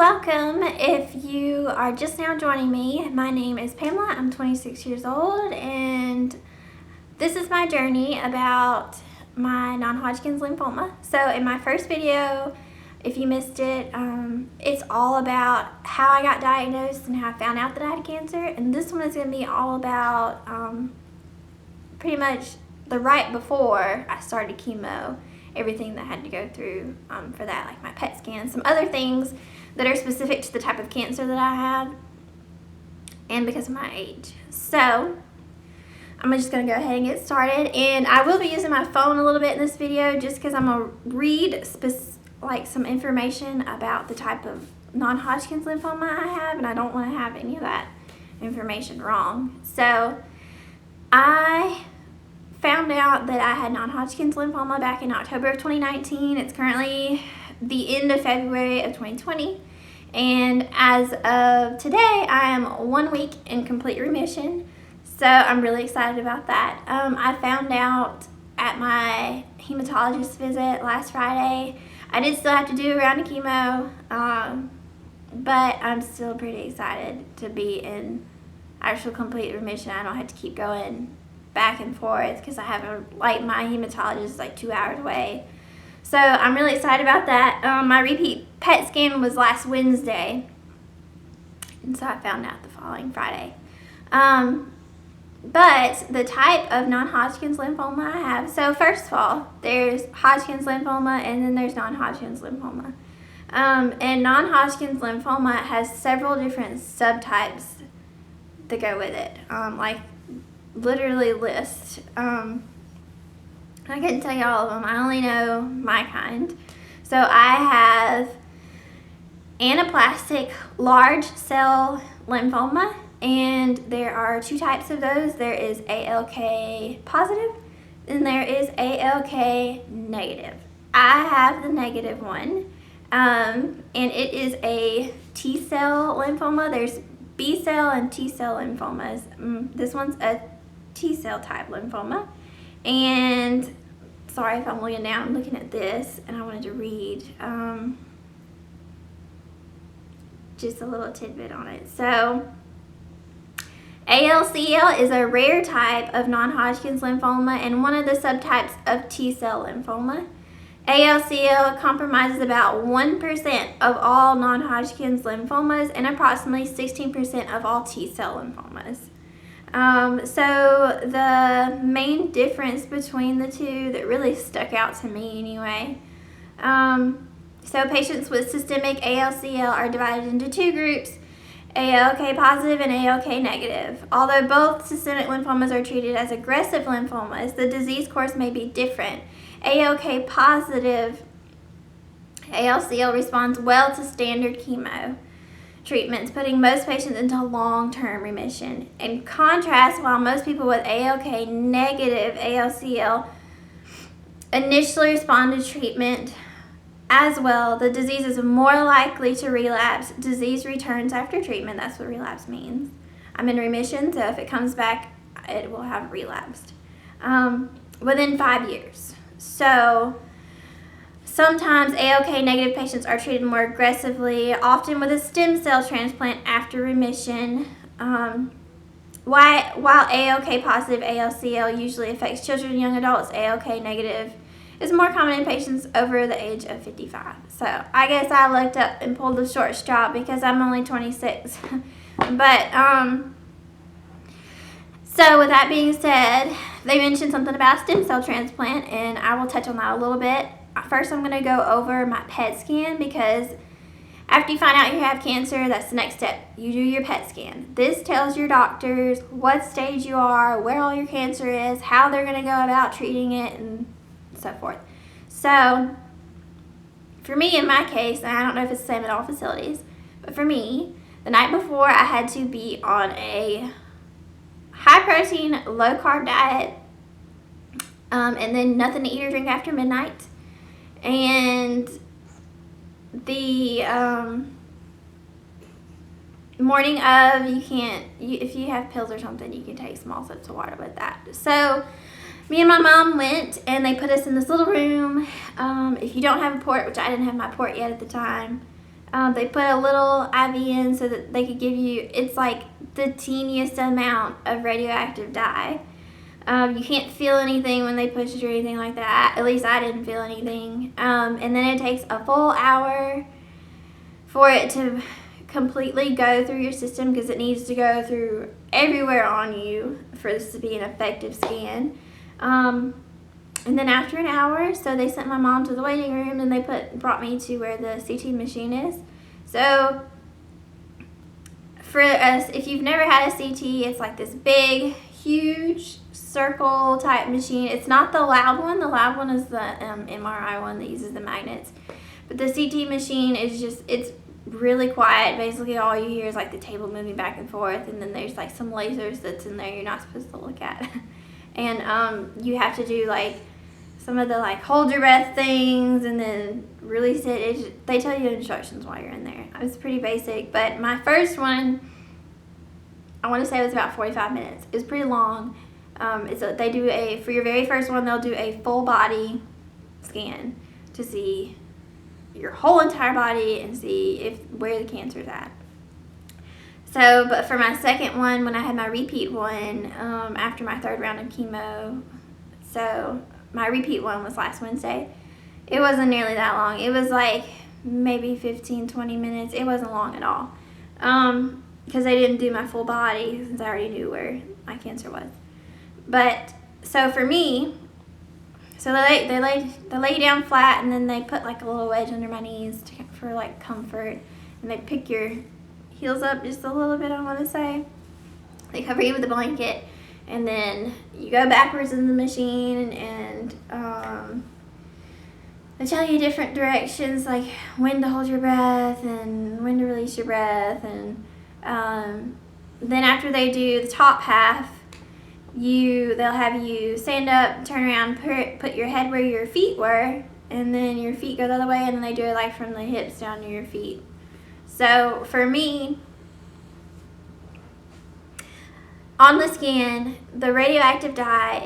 Welcome. If you are just now joining me, my name is Pamela. I'm 26 years old, and this is my journey about my non-Hodgkin's lymphoma. So in my first video, if you missed it, it's all about how I got diagnosed and how I found out that I had cancer. And this one is going to be all about pretty much the right before I started chemo, everything that I had to go through for that, like my PET scan, some other things that are specific to the type of cancer that I have and because of my age. So I'm just going to go ahead and get started, and I will be using my phone a little bit in this video just because I'm going to read some information about the type of non-Hodgkin's lymphoma I have, and I don't want to have any of that information wrong. So I found out that I had non-Hodgkin's lymphoma back in October of 2019. It's currently the end of February of 2020, and as of today I am 1 week in complete remission, so I'm really excited about that. I found out at my hematologist visit last Friday. I did still have to do a round of chemo, but I'm still pretty excited to be in actual complete remission. I don't have to keep going back and forth because I have my hematologist is like 2 hours away. So I'm really excited about that. My repeat PET scan was last Wednesday, and so I found out the following Friday. But the type of non-Hodgkin's lymphoma I have, so first of all, there's Hodgkin's lymphoma and then there's non-Hodgkin's lymphoma. And non-Hodgkin's lymphoma has several different subtypes that go with it, literally list. I couldn't tell you all of them. I only know my kind. So I have anaplastic large cell lymphoma, and there are two types of those. There is ALK positive and there is ALK negative. I have the negative one, and it is a T cell lymphoma. There's B cell and T cell lymphomas. This one's a T cell type lymphoma. And sorry if I'm looking down, I'm looking at this, and I wanted to read just a little tidbit on it. So ALCL is a rare type of non-Hodgkin's lymphoma and one of the subtypes of T cell lymphoma. ALCL comprises about 1% of all non-Hodgkin's lymphomas and approximately 16% of all T cell lymphomas. So the main difference between the two that really stuck out to me anyway, so patients with systemic ALCL are divided into two groups, ALK positive and ALK negative. Although both systemic lymphomas are treated as aggressive lymphomas, the disease course may be different. ALK positive ALCL responds well to standard chemo treatments, putting most patients into long-term remission. In contrast, while most people with ALK negative ALCL initially respond to treatment as well, the disease is more likely to relapse. Disease returns after treatment. That's what relapse means. I'm in remission, so if it comes back, it will have relapsed within 5 years. So sometimes ALK negative patients are treated more aggressively, often with a stem cell transplant after remission. While ALK positive ALCL usually affects children and young adults, ALK negative is more common in patients over the age of 55. So I guess I looked up and pulled the short straw because I'm only 26. But so with that being said, they mentioned something about stem cell transplant, and I will touch on that a little bit. First, I'm going to go over my PET scan because after you find out you have cancer, that's the next step. You do your PET scan. This tells your doctors what stage you are, where all your cancer is, how they're going to go about treating it, and so forth. So for me, in my case, and I don't know if it's the same at all facilities, but for me, the night before I had to be on a high protein, low carb diet, and then nothing to eat or drink after midnight. And the morning of, if you have pills or something, you can take small sips of water with that. So me and my mom went, and they put us in this little room. If you don't have a port, which I didn't have my port yet at the time, They put a little IV in so that they could give you, it's like the teeniest amount of radioactive dye. You can't feel anything when they push it or anything like that. At least I didn't feel anything. And then it takes a full hour for it to completely go through your system, because it needs to go through everywhere on you for this to be an effective scan. And then after an hour, so they sent my mom to the waiting room, and they brought me to where the CT machine is. So for us, if you've never had a CT, it's like this big, huge circle type machine. It's not the loud one. The loud one is the MRI one that uses the magnets. But the CT machine is just, it's really quiet. Basically all you hear is like the table moving back and forth, and then there's like some lasers that's in there you're not supposed to look at. And you have to do like some of the like hold your breath things and then release it. They tell you instructions while you're in there. It's pretty basic, but my first one, I want to say it was about 45 minutes. It was pretty long. They do for your very first one, they'll do a full body scan to see your whole entire body and see where the cancer's at. So, but for my second one, when I had my repeat one, after my third round of chemo, so my repeat one was last Wednesday. It wasn't nearly that long. It was like maybe 15-20 minutes. It wasn't long at all. Because they didn't do my full body, since I already knew where my cancer was. But so for me, so they lay down flat, and then they put like a little wedge under my knees for like comfort, and they pick your heels up just a little bit, I want to say. They cover you with a blanket, and then you go backwards in the machine, and they tell you different directions, like when to hold your breath and when to release your breath. And then after they do the top half, they'll have you stand up, turn around, put your head where your feet were, and then your feet go the other way, and then they do it like from the hips down to your feet. So for me, on the scan, the radioactive dye,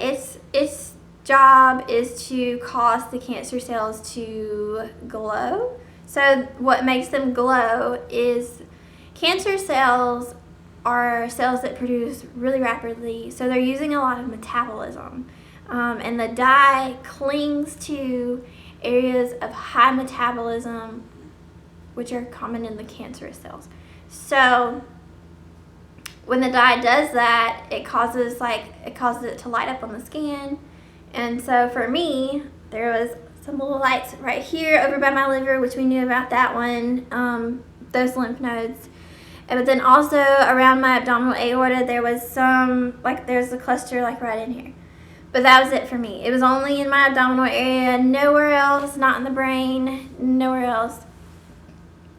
its job is to cause the cancer cells to glow. So what makes them glow is cancer cells are cells that produce really rapidly, so they're using a lot of metabolism. And the dye clings to areas of high metabolism, which are common in the cancerous cells. So when the dye does that, it causes it to light up on the scan. And so for me, there was some little lights right here over by my liver, which we knew about that one, those lymph nodes. But then also around my abdominal aorta, there was there's a cluster like right in here. But that was it for me. It was only in my abdominal area, nowhere else, not in the brain, nowhere else.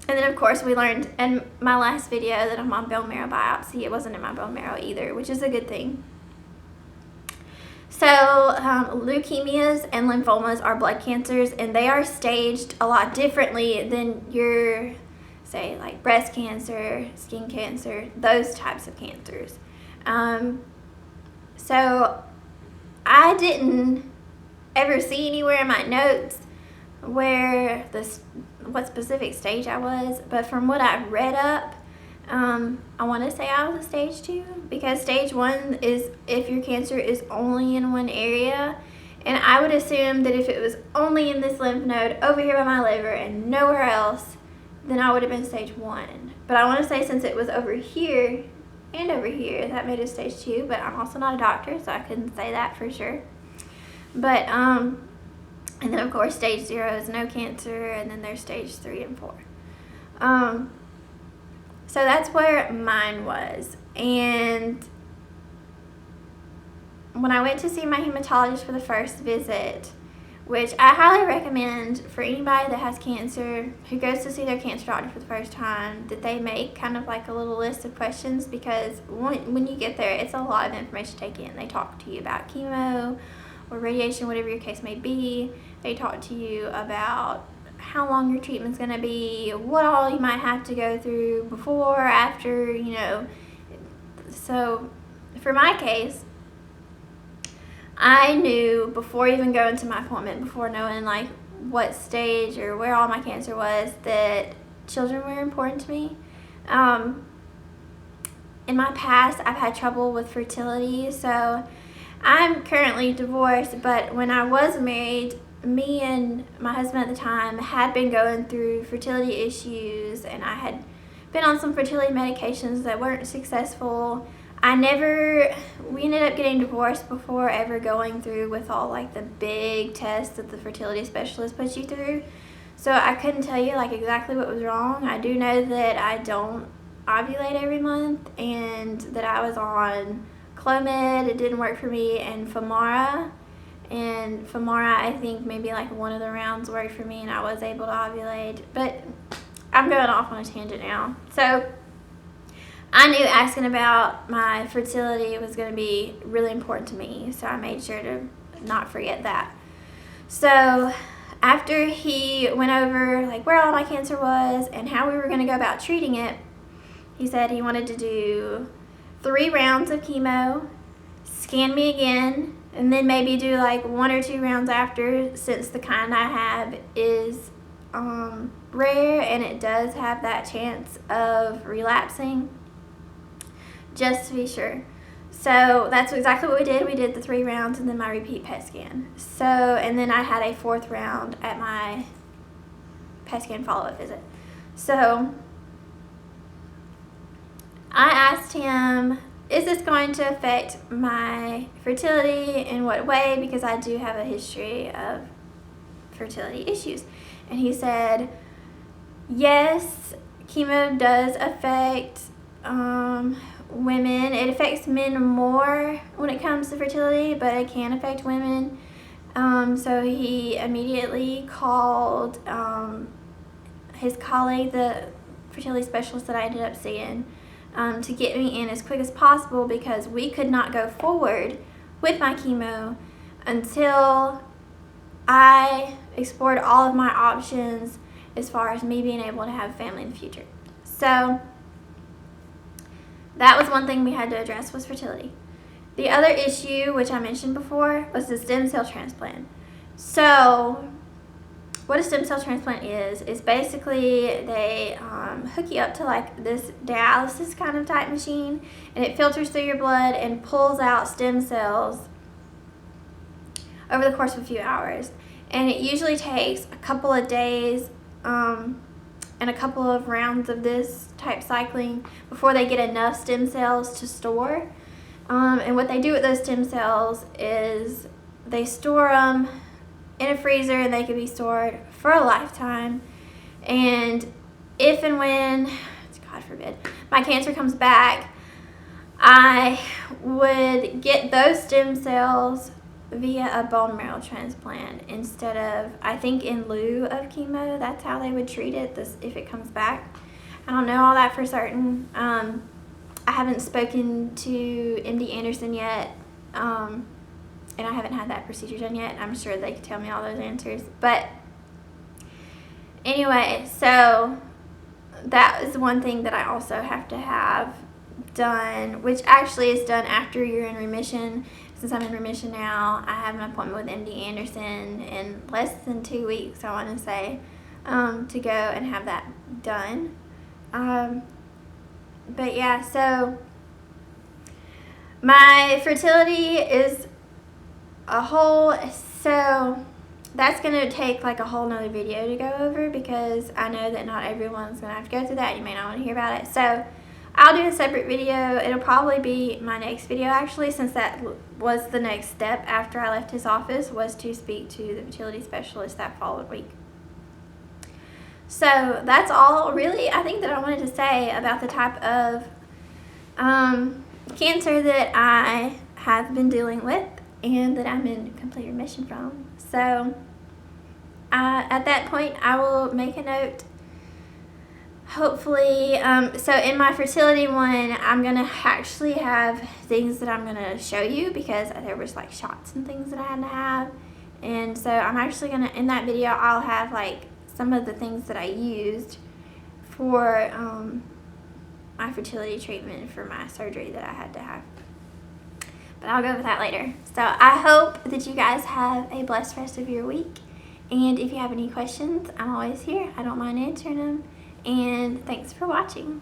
And then of course we learned in my last video that I'm on bone marrow biopsy. It wasn't in my bone marrow either, which is a good thing. So leukemias and lymphomas are blood cancers, and they are staged a lot differently than your, say, like breast cancer, skin cancer, those types of cancers. So I didn't ever see anywhere in my notes what specific stage I was, but from what I read up, I want to say I was a stage 2, because stage 1 is if your cancer is only in one area, and I would assume that if it was only in this lymph node over here by my liver and nowhere else, then I would have been stage 1. But I want to say since it was over here and over here, that made it stage 2, but I'm also not a doctor, so I couldn't say that for sure. But and then of course stage 0 is no cancer, and then there's stage 3 and 4. So that's where mine was. And when I went to see my hematologist for the first visit, which I highly recommend for anybody that has cancer, who goes to see their cancer doctor for the first time, that they make kind of like a little list of questions, because when you get there, it's a lot of information to take in. They talk to you about chemo or radiation, whatever your case may be. They talk to you about how long your treatment's going to be, what all you might have to go through before, after, So for my case, I knew before even going to my appointment, before knowing like what stage or where all my cancer was, that children were important to me. In my past, I've had trouble with fertility, so I'm currently divorced, but when I was married, me and my husband at the time had been going through fertility issues, and I had been on some fertility medications that weren't successful. We ended up getting divorced before ever going through with all like the big tests that the fertility specialist puts you through. So I couldn't tell you like exactly what was wrong. I do know that I don't ovulate every month, and that I was on Clomid. It didn't work for me, and Femara, I think maybe like one of the rounds worked for me and I was able to ovulate. But I'm going off on a tangent now. So I knew asking about my fertility was going to be really important to me, so I made sure to not forget that. So after he went over like where all my cancer was and how we were going to go about treating it, he said he wanted to do 3 rounds of chemo, scan me again, and then maybe do like 1 or 2 rounds after, since the kind I have is rare and it does have that chance of relapsing, just to be sure. So that's exactly what we did. We did the 3 rounds and then my repeat PET scan. So, and then I had a 4th round at my PET scan follow-up visit. So I asked him, is this going to affect my fertility? In what way? Because I do have a history of fertility issues. And he said, yes, chemo does affect women. It affects men more when it comes to fertility, but it can affect women. So he immediately called his colleague, the fertility specialist that I ended up seeing, to get me in as quick as possible, because we could not go forward with my chemo until I explored all of my options as far as me being able to have a family in the future. So that was one thing we had to address, was fertility. The other issue, which I mentioned before, was the stem cell transplant. So what a stem cell transplant is basically they hook you up to like this dialysis kind of type machine, and it filters through your blood and pulls out stem cells over the course of a few hours. And it usually takes a couple of days and a couple of rounds of this type cycling before they get enough stem cells to store. And what they do with those stem cells is they store them in a freezer, and they can be stored for a lifetime. And if and when, God forbid, my cancer comes back, I would get those stem cells via a bone marrow transplant instead of, I think in lieu of chemo. That's how they would treat it if it comes back. I don't know all that for certain. I haven't spoken to MD Anderson yet, and I haven't had that procedure done yet. I'm sure they could tell me all those answers. But anyway, so that is one thing that I also have to have done, which actually is done after you're in remission. Since I'm in remission now, I have an appointment with MD Anderson in less than 2 weeks, I want to say, to go and have that done. But yeah, so my fertility is a whole, so that's going to take like a whole nother video to go over, because I know that not everyone's going to have to go through that. You may not want to hear about it. So I'll do a separate video. It'll probably be my next video, actually, since that was the next step after I left his office, was to speak to the fertility specialist that following week. So that's all really I think that I wanted to say about the type of cancer that I have been dealing with and that I'm in complete remission from. So at that point, I will make a note. Hopefully, so in my fertility one, I'm going to actually have things that I'm going to show you, because there was like shots and things that I had to have. And so I'm actually going to, in that video, I'll have like some of the things that I used for my fertility treatment for my surgery that I had to have. But I'll go over that later. So I hope that you guys have a blessed rest of your week. And if you have any questions, I'm always here. I don't mind answering them. and thanks for watching.